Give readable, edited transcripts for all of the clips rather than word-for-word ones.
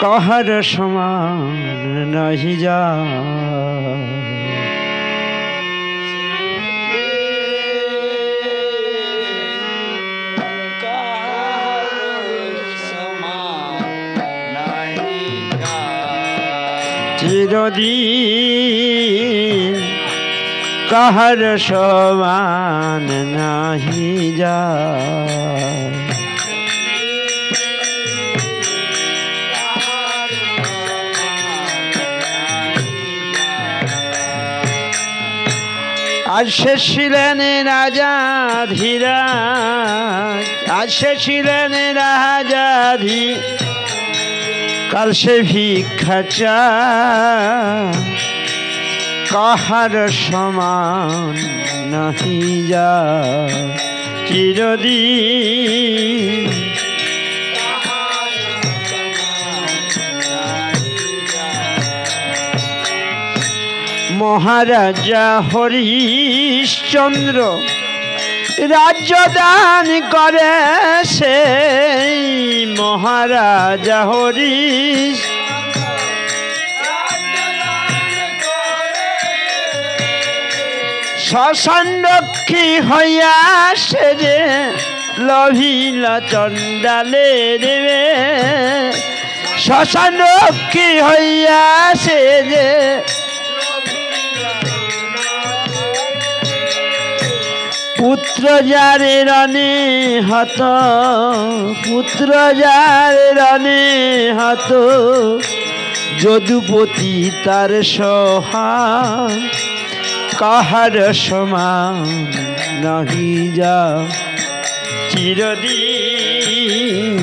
কাহার সমান নাহি যা। চিরদিন কাহার সমান নাহি যা। আজ সে ছিলেন রাজা ধীরাজ, আজ সে ছিলেন রাজা কাল সে ভিক্ষা চায়, কাহার সমান নাহি যা। চিরদিন মহারাজা হরিশ্চন্দ্র রাজ্য দান করে, সেই মহারাজা হরিশ শ্মশানরক্ষী হইয়া সে যে লভিলা চণ্ডালে দেবে। শ্মশানরক্ষী হইয়া সে যে পুত্র যারে রণে হত, পুত্র যারে রণে হত, যদুপতি তার সহায়, কাহার সমান নাহি যা। চিরদিন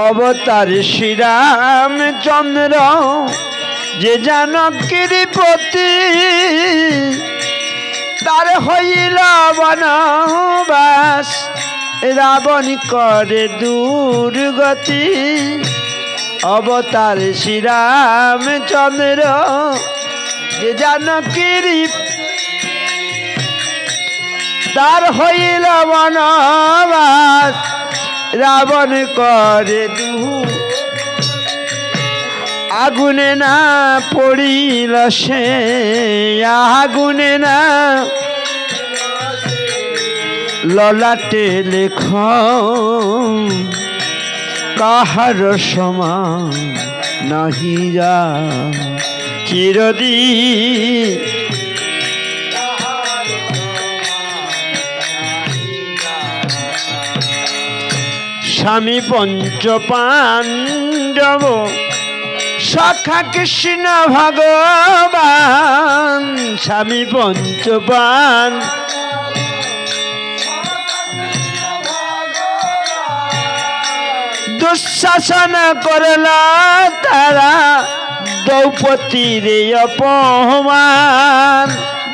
অবতার শ্রীরামচন্দ্র যে জানকীর প্রতি, তার হইল বনবাস রাবণ করে দুর্গতি। অবতার শ্রীরামচন্দ্র যে জানকীর, তার হইল বনবাস রাবণ করে আগুনে না পড়িল সে, আগুনে না ললাটে লেখ, কাহার সমান নাহি যা। চিরদিন স্বামী পঞ্চ পাণ্ডব সখা কৃষ্ণ ভগবান, স্বামী পঞ্চ পাণ্ডব দুঃশাসন করল তারা, দ্রৌপদীর অপমান।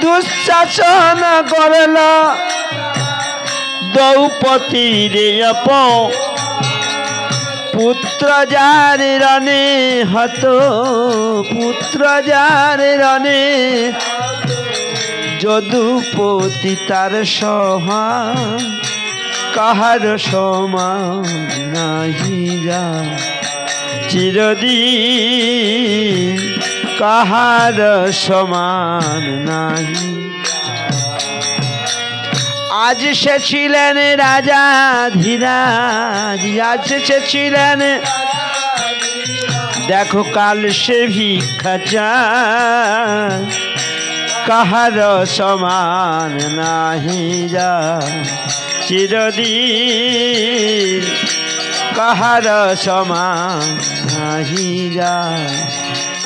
দুঃশাসন করল দ্রৌপদীর অপমান, পুত্র যার রণে হত, পুত্র যার রণে, যদুপতি তার সহায়, কাহার সমান নাহি যা। চিরদিন কাহার সমান নাহি। আজ সে ছিলেন রাজা ধীরাজ, আজ সে ছিলেন, দেখো কাল সে ভিক্ষা চায়, কাহার সমান নাহি যা। চিরদিন কাহার সমান নাহি যা।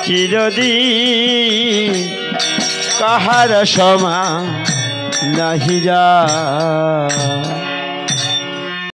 চিরদিন কাহার সমান নাহি যা।